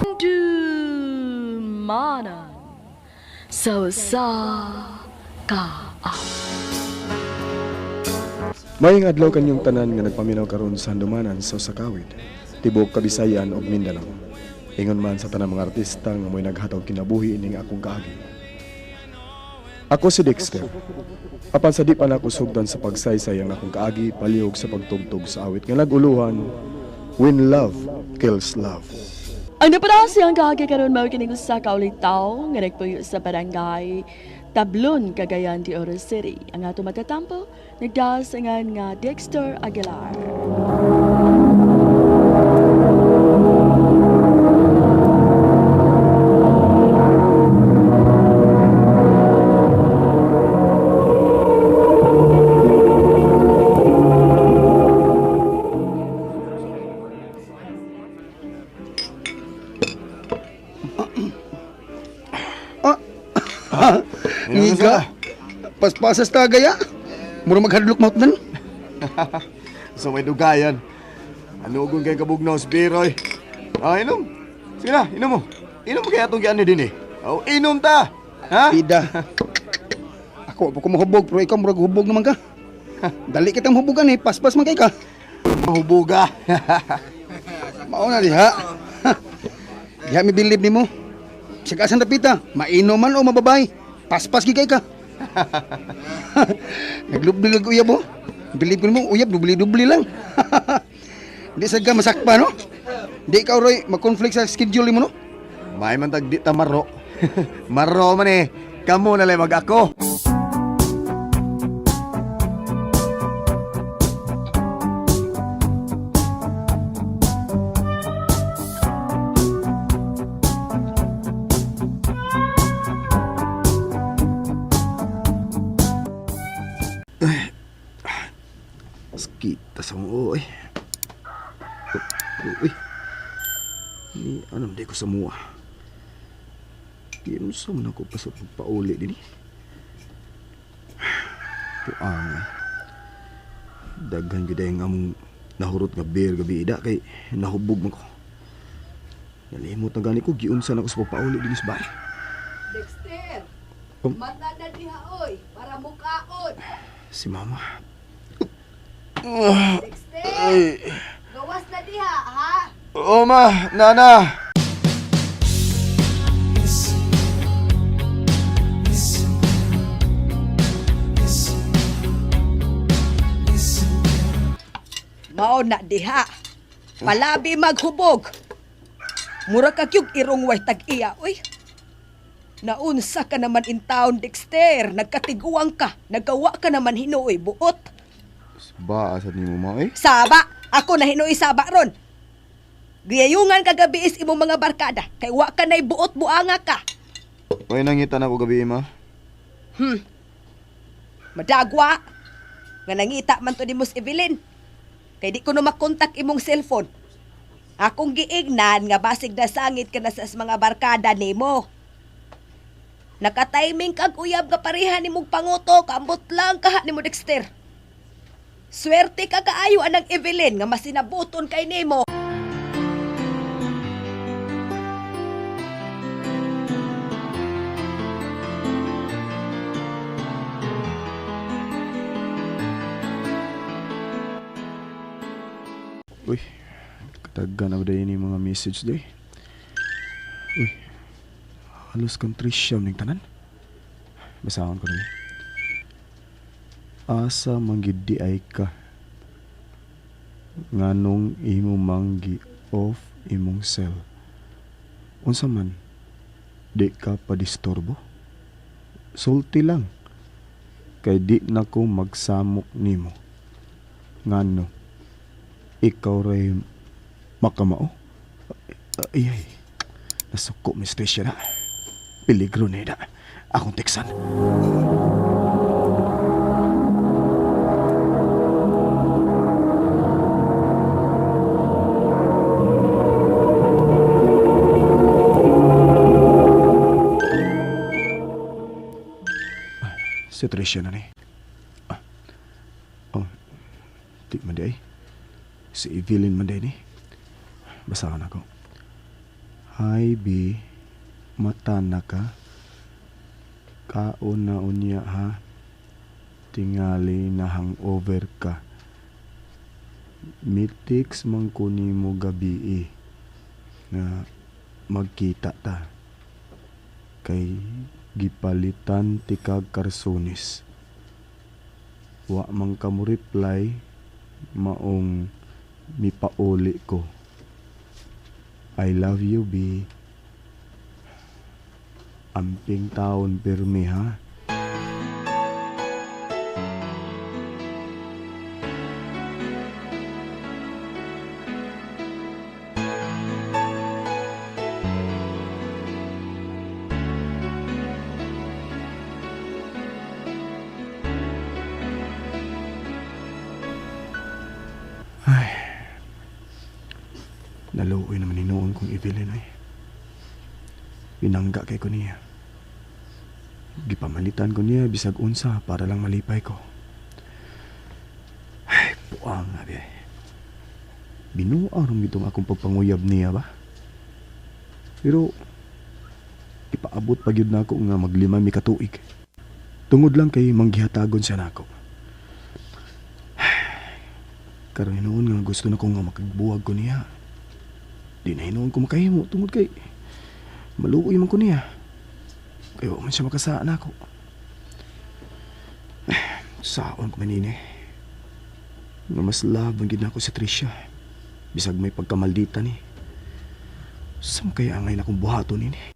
Dumanan sa ka. Maying adlaw kanyong tanan nga nagpaminaw karon sa handumanan sa Usakawid, tibuok Kabisayan ug Mindanao. Ingon man sa tanang mga artista nga mo'y naghatag kinabuhi ining akong kaagi. Ako si Dexter. Apan sa di pa na ako sugdan sa pagsaysay ang akong kaagi palihog sa pagtugtog sa awit nga naguluhan, When Love Kills Love. Ang naparasi ang kaagi karon mao kining usa ka ulitaw nga nagpuyo sa barangay Tablon, Cagayan de Oro City. Ang ato matatampo nagdasangan nga Dexter Aguilar. Ngiga, paspasas tagaya. Mura maghadlok maut nan. So may dugayan. Anugon kay kabugnaw si Biroy. Inom. Sige na, inom mo. Inom mo kaya itong giano din eh. Inom ta. Ha? Pida. Ako pa ko mahubog, pero ikaw murag hubog naman ka. Dali kitang hubugan eh, paspas man kay ka. Mahubuga. Mao na diha. Diha mi bilib nimo. Sagasan rapita, mainom man o mababay. Paspas gigay ka. Naglubli lang uyab mo. Bilib ko mo, uyab, dubli-dubli lang. Di sa masakpa, no? Di ikaw, Roy, mag-conflict sa schedule mo, no? May man tag di ta maro. Maro man eh. Kamu na lang mag-ako. Kita sa mo, oy. Uy. Ni anong di ko sa mua. Di mo sa man ako pasok pauli din. Tuang. Daghan gyud ang among nahurot nga beer gabi ida kay nahubog man ko. Nalimot na gani ko giunsa na ko sa pauli din sa bahay. Dexter, Oh. mata na diha oy, para mukaon. Si mama. Dexter, gawas na diha, ha? Oo ma, nana. Mao na diha. Palabi maghubog. Mura ka kyug irong way tag-iya, oy. Naunsa ka naman in town, Dexter. Nagkatiguang ka. Nagawa ka naman hinuoy buot. Ba, asa ni mo ma eh? Saba! Ako na hinuoy saba ron. Giyayungan kagabi is imong mga barkada. Kay wa ka na'y buot buanga ka. May nangitan ako gabi ma. Madagwa. Nga nangita man to ni Mus Evelyn. Kay di ko na makontak imong cellphone. Akong giignan nga basig na sangit ka na sa mga barkada nimo. Nakatiming kag uyab nga pareha nimong pangutok. Ambot lang kaha nimo, Dexter. Swerte ka kaayo anang Evelyn nga masinabuton kay nimo. Uy, katagan na ba dayon yung mga message day? Uy, halos kang trisyam ning tanan. Basahon ko na. Asa manggidi ay ka. Nganong imo manggi off imong cell. Unsa man, di ka pa disturbo. Sulti lang. Kay di na ko magsamok nimo. Ngano, ikaw ray makamao? Ay, nasuko mi stress na. Peligro na ida. Akong teksan. Si Tricia na ni. Di man di ay. Si Evelyn man di ni. Basahan ako. Hi, B. Mata na ka? Kaon na unya ha? Tingali na hangover ka. Mitix man kuni mo gabi na magkita ta. Kay gipalitan ti kag karsonis. Wa man ka mo reply maong mipauli ko. I love you, B. Amping taon pirmi ha. Naluoy naman ni noon kong Evelyn ay. Pinangga kay ko niya. Gipamalitan ko niya bisag unsa para lang malipay ko. Ay, puang nga biya. Binuang rin itong akong pagpanguyab niya ba? Pero, ipaabot pa gyud na ako nga maglima mi katuig. Tungod lang kay manggihatagon siya na ako. Karon noon nga gusto na ko nga makagbuwag ko niya. Di na hinoon ko makahimo tungod kay maluoy man ko niya. Kaya man siya makasaan ako. Saon ko manini. Nga mas love ang gina ko sa Tricia. Bisag may pagkamaldita ni. Sam kaya ngay na akong buhaton nini.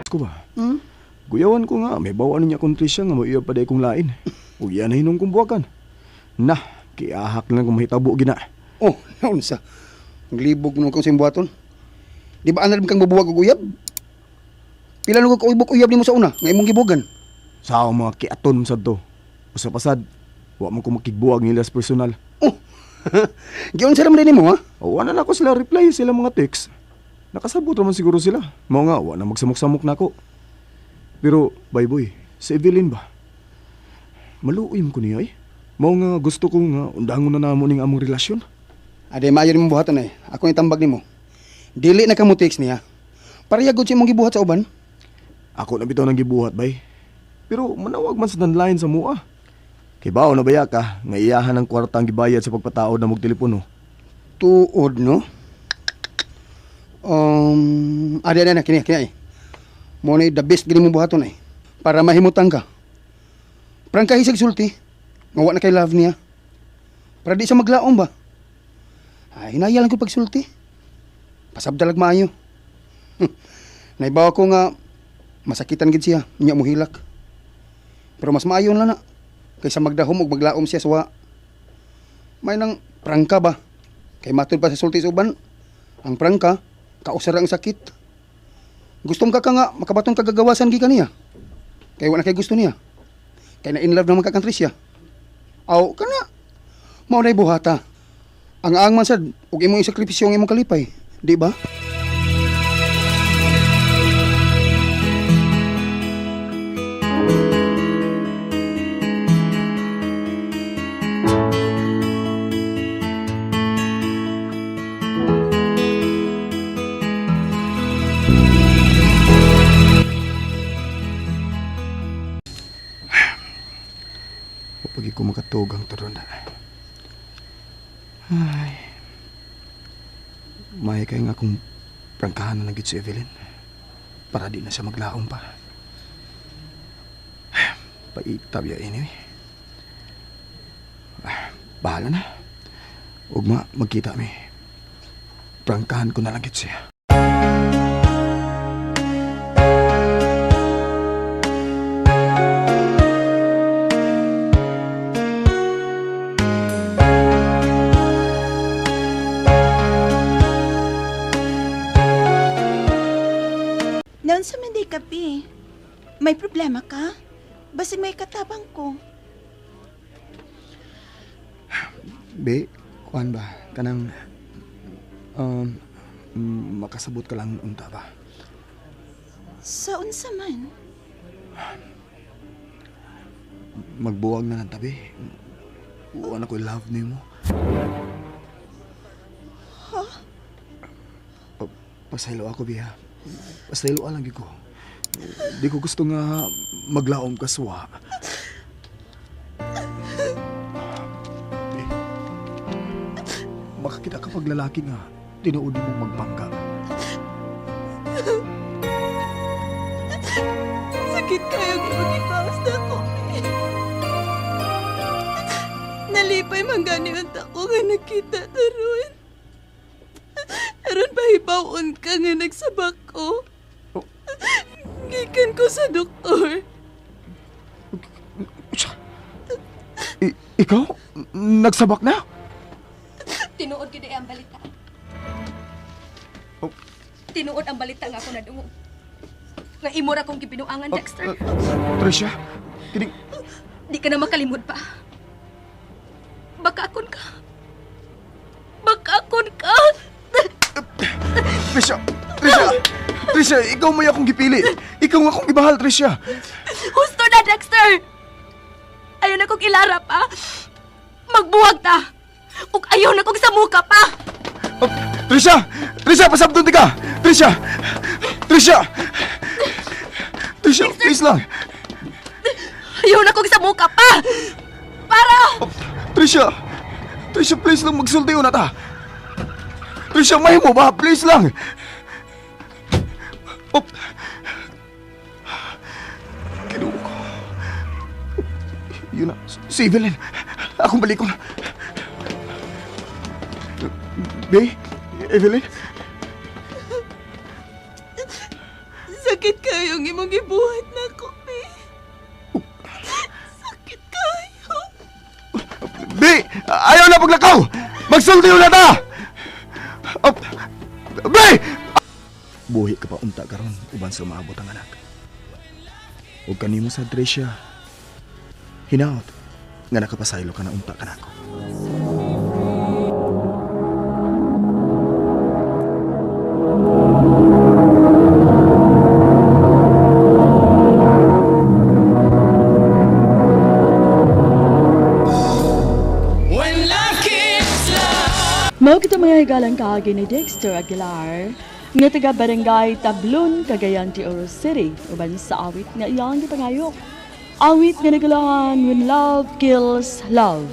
Ko ba? Guyawan ko nga, may bawaan niya akong Tricia nga maiya pa day kong lain. Ug yan na hinong kong buwakan. Nah, kiahak lang kung mahitabo gina. Oh, naon sa. Naglibog mo kang simbuhaton. Di ba anal kang mabuwag og uyab? Pila lugo ka uyab nimo sa una, nga imong gibugan. Sa akong mga kiaton sa to. Usa pasad, wa man ko makigbuwag nilas personal. Oh, giyon sa naman nimo ha? O wala na ako sila reply sila mga text. Nakasabot naman siguro sila. Mao nga, wa na magsamok-samok na ako. Pero, boy, si Evelyn ba? Maluoy mo ko niya eh. Mao nga gusto kong undangon na namo ning among relasyon. Ade maayo nimo buhatan ay. Ako ni tambag nimo. Dili na ka mo text niya. Pareha gud si imong gibuhat sa uban. Ako na bitaw nang gibuhat bay. Pero manawag man sa danlain sa mua. Kay bao na baya ka nga iyahan ang kwarta ang gibayad sa pagpataod na mog telepono. Tuod no? Ada kini ay. Mo ni the best gini mo buhaton ay. Para mahimutan ka. Prangka hisag sulti. Nga wa na kay love niya. Para di sa maglaom ba? Ay, hinaya lang ko pagsulti. Pasabdalag maayo. Naibawa ko nga masakitan gid siya, nya mo hilak. Pero mas maayon lang na kaysa magdahom ug maglaom siya sa wa. May nang prangka ba? Kay matud pa sa sulti sa uban. Ang prangka, kausara ang sakit. Gustom ka nga makabaton kagagawasan gi kaniya. Kay wala kay gusto niya. Kay na in love naman ka kang Tricia. Aw kana. Mao nay buhata. Ang man sad ug imong isakripisyo ang imong kalipay, di ba? Pagi ko makatugang turon na. Ay. May kay nga akong prangkahan na nagit si Evelyn. Para di na siya maglaom pa. Paitab ya anyway. Bahala na. Ugma, magkita mi. Prangkahan ko na lang git siya. Noon sa Manday Kapi, may problema ka? Basig may katabang ko. Be, kuan ba? Kanang, makasabot ka lang unta ba? Sa unsa man? Magbuwag na ng tabi. Uwan ako love ni mo. Ha? Pasaylo ako, Biya. Pasaylo lang ko. Di ko gusto nga maglaom ka suwa. Baka kita kapag lalaki nga, tinuod mo magpangga. Sakit kayo gipagibawas na ko. Nalipay man gani ang tako nga nakita taron. Aron pahibawon ka nga nagsabak ko. Gikan ko sa doktor. Ikaw? Nagsabak na? Tinuod gid ang balita. Oh. Tinuod ang balita nga ako nadungog. Nga imo ra kong gibinuangan, Dexter. Tricia, kining... Di ka na makalimod pa. Baka akon ka. Baka akon ka. Tricia! Tricia! Tricia, ikaw may akong gipili. Ikaw nga akong gibahal, Tricia. Husto na, Dexter! Ayaw na kong ilarap, ha? Magbuwag ta! Ug ayaw na kong samuka pa! Tricia! Tricia, pasabdon di ka! Tricia! Tricia! Tricia, please lang! Ayaw na kong samuka pa! Para! Tricia! Tricia, please lang, magsultiyo na ta! Tricia, may mo ba? Please lang! Kinuha ko. Yun na, si Evelyn. Akong balik ko na. Be? Evelyn? Sakit kayo ang imong gibuhat na ko, be. Sakit kayo. Be! Ayaw na paglakaw! Magsultiyo na ta! Be! Buhi ka pa unta karon uban sa maabot ang anak. Huwag kanimo sa Tricia. Hinaot nga nakapasaylo ka na unta ka nako. Mao kita mga higalang kaagi ni Dexter Aguilar nga taga Barangay Tablon, Cagayan de Oro City, uban sa awit nga iyang gipangayok. Awit nga nagalahan When Love Kills Love.